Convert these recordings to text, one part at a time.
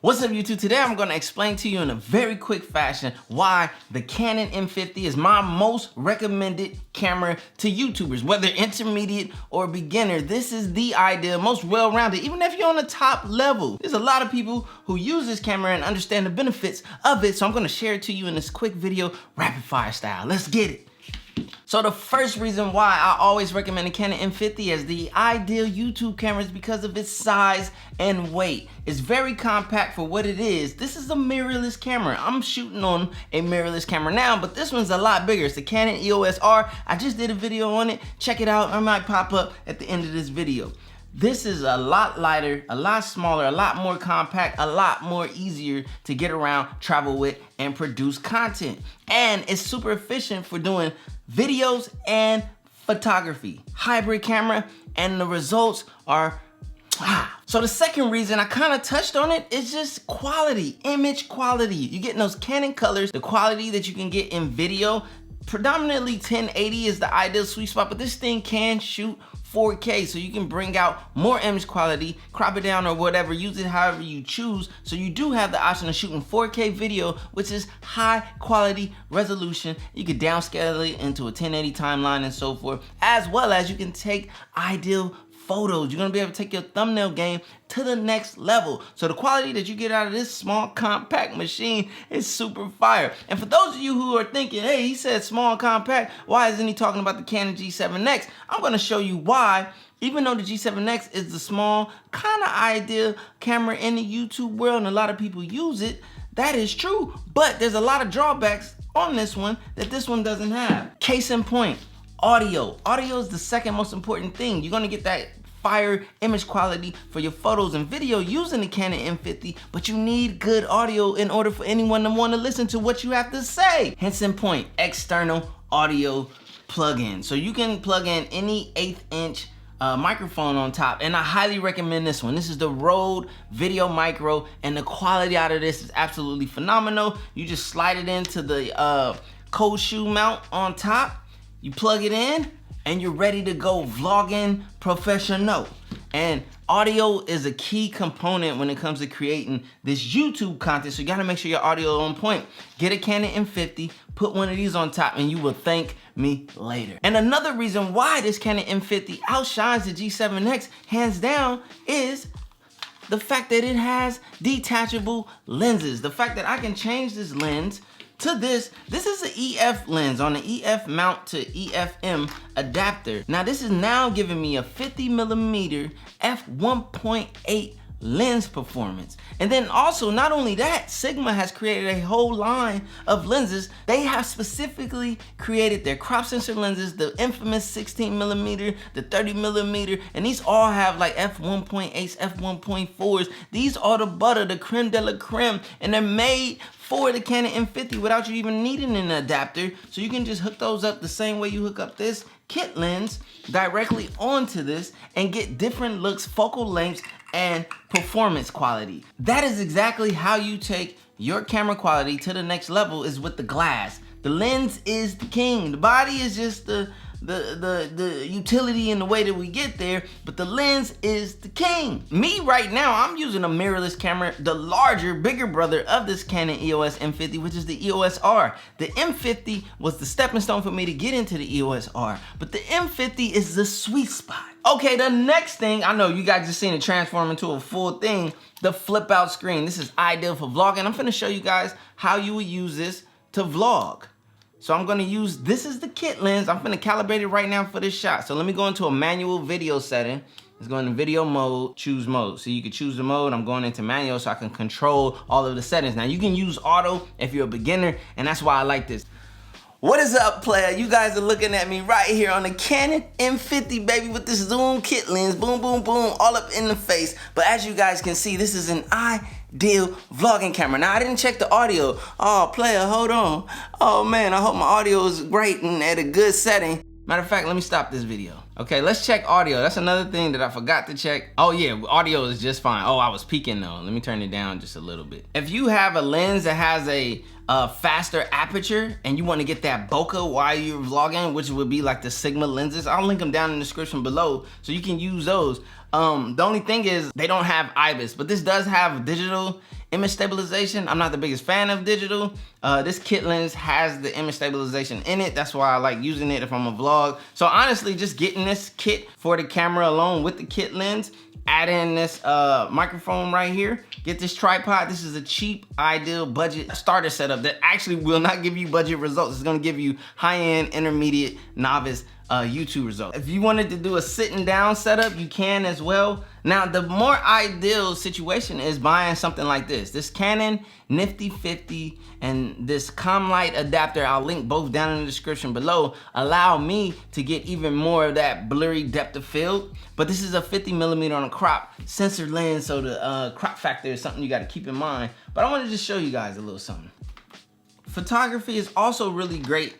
What's up YouTube? Today I'm going to explain to you in a very quick fashion why the Canon M50 is my most recommended camera to YouTubers. Whether intermediate or beginner, this is the ideal, most well-rounded, even if you're on the top level. There's a lot of people who use this camera and understand the benefits of it, so I'm going to share it to you in this quick video, rapid fire style. Let's get it. So the first reason why I always recommend the Canon M50 as the ideal YouTube camera is because of its size and weight. It's very compact for what it is. This is a mirrorless camera. I'm shooting on a mirrorless camera now, but this one's a lot bigger. It's the Canon EOS R. I just did a video on it. Check it out. It might pop up at the end of this video. This is a lot lighter, a lot smaller, a lot more compact, a lot more easier to get around, travel with, and produce content. And it's super efficient for doing videos and photography. Hybrid camera, and the results are So the second reason I kind of touched on it is just quality, image quality. You're getting those Canon colors, the quality that you can get in video. Predominantly 1080 is the ideal sweet spot, but this thing can shoot 4K, so you can bring out more image quality, crop it down or whatever, use it however you choose. So you do have the option of shooting 4K video, which is high quality resolution. You can downscale it into a 1080 timeline and so forth, as well as you can take ideal photos. You're gonna be able to take your thumbnail game to the next level. So the quality that you get out of this small compact machine is super fire. And for those of you who are thinking, hey, he said small compact, why isn't he talking about the Canon G7X? I'm gonna show you why. Even though the G7X is the small, kind of ideal camera in the YouTube world and a lot of people use it, that is true. But there's a lot of drawbacks on this one that this one doesn't have. Case in point, audio. Audio is the second most important thing. You're gonna get that fire image quality for your photos and video using the Canon M50, but you need good audio in order for anyone to want to listen to what you have to say. Hence in point, external audio plug-in. So you can plug in any 1/8 inch microphone on top, and I highly recommend this one. This is the Rode Video Micro, and the quality out of this is absolutely phenomenal. You just slide it into the cold shoe mount on top, you plug it in, and you're ready to go vlogging professional. And audio is a key component when it comes to creating this YouTube content, so you gotta make sure your audio is on point. Get a Canon M50, put one of these on top, and you will thank me later. And another reason why this Canon M50 outshines the G7X, hands down, is the fact that it has detachable lenses. The fact that I can change this lens to this is an EF lens on the EF mount to EFM adapter. Now this is now giving me a 50mm f1.8 lens performance. And then also, not only that, Sigma has created a whole line of lenses. They have specifically created their crop sensor lenses, the infamous 16mm, the 30mm, and these all have like f1.8s, f1.4s. These are the butter, the creme de la creme, and they're made for the Canon M50 without you even needing an adapter. So you can just hook those up the same way you hook up this kit lens directly onto this and get different looks, focal lengths, and performance quality. That is exactly how you take your camera quality to the next level, is with the glass. The lens is the king. The body is just the utility in the way that we get there, but the lens is the king. Me right now, I'm using a mirrorless camera, the larger, bigger brother of this Canon EOS M50, which is the EOS R. The M50 was the stepping stone for me to get into the EOS R, but the M50 is the sweet spot. Okay, the next thing, I know you guys just seen it transform into a full thing, the flip out screen. This is ideal for vlogging. I'm gonna show you guys how you would use this to vlog. So I'm gonna use, this is the kit lens. I'm gonna calibrate it right now for this shot. So let me go into a manual video setting. Let's go into video mode, choose mode. So you can choose the mode. I'm going into manual so I can control all of the settings. Now you can use auto if you're a beginner, and that's why I like this. What is up, player? You guys are looking at me right here on the Canon M50, baby, with this zoom kit lens, boom, boom, boom, all up in the face. But as you guys can see, this is an ideal vlogging camera. Now, I didn't check the audio. Oh, player, hold on. Oh, man, I hope my audio is great and at a good setting. Matter of fact, let me stop this video. Okay, let's check audio. That's another thing that I forgot to check. Oh yeah, audio is just fine. Oh, I was peaking though. Let me turn it down just a little bit. If you have a lens that has a faster aperture and you want to get that bokeh while you're vlogging, which would be like the Sigma lenses, I'll link them down in the description below so you can use those. The only thing is they don't have IBIS, but this does have digital image stabilization. I'm not the biggest fan of digital. This kit lens has the image stabilization in it. That's why I like using it if I'm a vlog. So honestly, just getting this kit for the camera alone with the kit lens, add in this microphone right here, get this tripod. This is a cheap, ideal budget starter setup that actually will not give you budget results. It's gonna give you high-end, intermediate, novice YouTube results. If you wanted to do a sitting down setup, you can as well. Now, the more ideal situation is buying something like this Canon M50 and this Comlight adapter. I'll link both down in the description below. Allow me to get even more of that blurry depth of field. But this is a 50mm on a crop sensor lens, so the crop factor is something you got to keep in mind. But I want to just show you guys a little something. Photography is also really great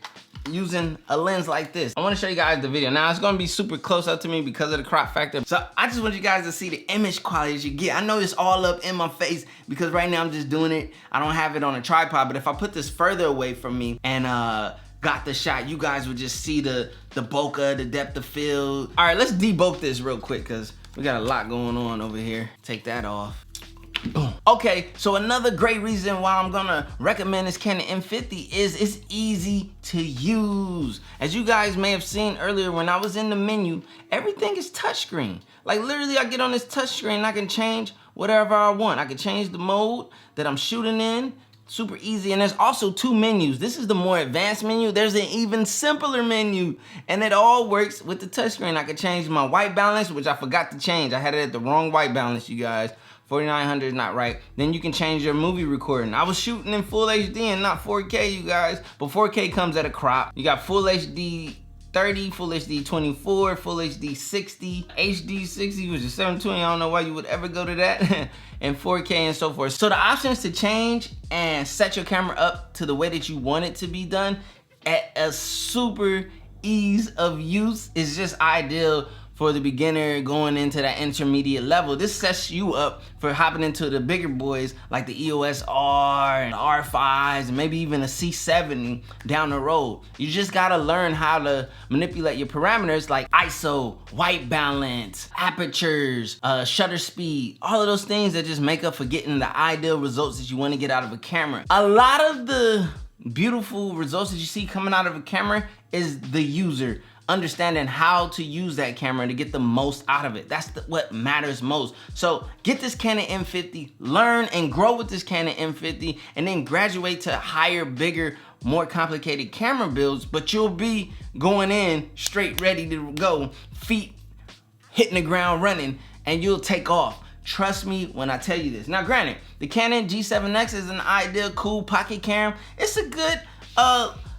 using a lens like this. I want to show you guys the video. Now it's gonna be super close up to me because of the crop factor. So I just want you guys to see the image quality that you get. I know it's all up in my face because right now I'm just doing it. I don't have it on a tripod, but if I put this further away from me and got the shot, you guys would just see the bokeh, the depth of field. All right, let's debulk this real quick because we got a lot going on over here. Take that off. Boom. Okay, so another great reason why I'm gonna recommend this Canon M50 is it's easy to use. As you guys may have seen earlier when I was in the menu, everything is touchscreen. Like literally I get on this touchscreen and I can change whatever I want. I can change the mode that I'm shooting in. Super easy. And there's also 2 menus. This is the more advanced menu. There's an even simpler menu, and it all works with the touchscreen. I could change my white balance, which I forgot to change. I had it at the wrong white balance, you guys. 4900 is not right. Then you can change your movie recording. I was shooting in full HD and not 4K, you guys, but 4K comes at a crop. You got full HD 30, full HD 24, full HD 60, HD 60, which is 720. I don't know why you would ever go to that. And 4K and so forth. So the options to change and set your camera up to the way that you want it to be done at a super ease of use is just ideal for the beginner going into that intermediate level. This sets you up for hopping into the bigger boys like the EOS R and R5s and maybe even a C70 down the road. You just gotta learn how to manipulate your parameters like ISO, white balance, apertures, shutter speed, all of those things that just make up for getting the ideal results that you wanna get out of a camera. A lot of the beautiful results that you see coming out of a camera is the user understanding how to use that camera to get the most out of it. That's what matters most. So get this Canon M50, learn and grow with this Canon M50, and then graduate to higher, bigger, more complicated camera builds, but you'll be going in straight ready to go, feet hitting the ground running, and you'll take off. Trust me when I tell you this. Now granted, the Canon G7X is an ideal, cool pocket cam. It's a good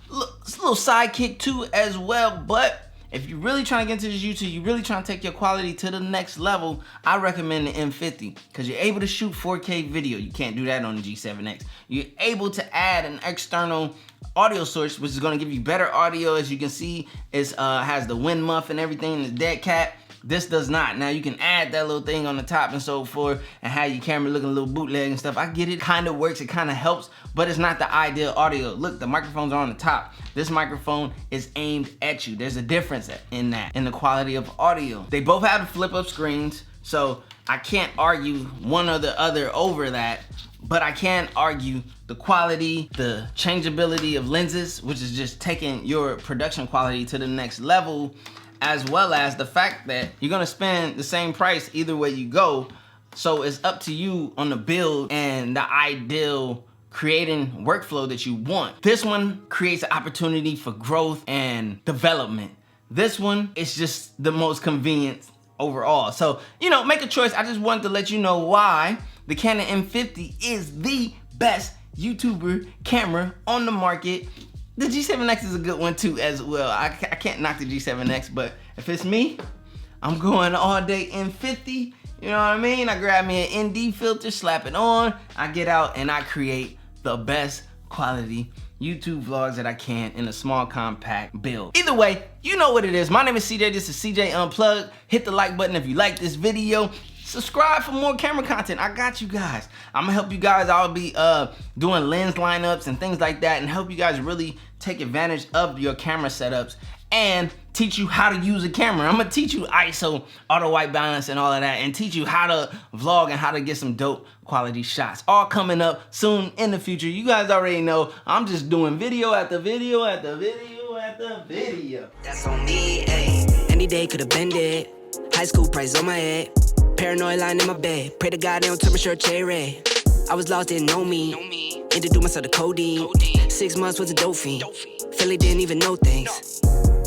little sidekick too as well, but if you're really trying to get into this YouTube, you're really trying to take your quality to the next level, I recommend the M50 because you're able to shoot 4K video. You can't do that on the G7X. You're able to add an external audio source, which is going to give you better audio. As you can see, it has the wind muff and everything, the dead cat. This does not. Now you can add that little thing on the top and so forth and have your camera looking a little bootleg and stuff. I get it, kind of works, it kind of helps, but it's not the ideal audio. Look, the microphones are on the top. This microphone is aimed at you. There's a difference in that, in the quality of audio. They both have the flip up screens, so I can't argue one or the other over that, but I can argue the quality, the changeability of lenses, which is just taking your production quality to the next level, as well as the fact that you're gonna spend the same price either way you go. So it's up to you on the build and the ideal creating workflow that you want. This one creates an opportunity for growth and development. This one is just the most convenient overall. So, you know, make a choice. I just wanted to let you know why the Canon M50 is the best YouTuber camera on the market. The G7X is a good one too as well. I can't knock the G7X, but if it's me, I'm going all day M50. You know what I mean? I grab me an ND filter, slap it on, I get out and I create the best quality YouTube vlogs that I can in a small compact build. Either way, you know what it is. My name is CJ, this is CJ Unplugged. Hit the like button if you like this video. Subscribe for more camera content. I got you guys. I'm gonna help you guys. I'll be doing lens lineups and things like that and help you guys really take advantage of your camera setups and teach you how to use a camera. I'm gonna teach you ISO, auto white balance, and all of that, and teach you how to vlog and how to get some dope quality shots. All coming up soon in the future. You guys already know I'm just doing video after video after video after video. That's on me, ayy. Any day could have been dead. High school price on my head. Paranoid lying in my bed. Pray to God they don't turn my shirt cherry. I was lost, didn't know me. Introduced myself to codeine. 6 months was a dope fiend. Philly didn't even know things.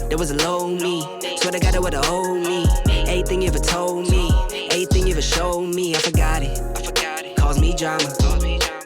There was a low me. Swear to God it would've owed me. Everything you ever told me. Everything you ever showed me. I forgot it. Caused me drama.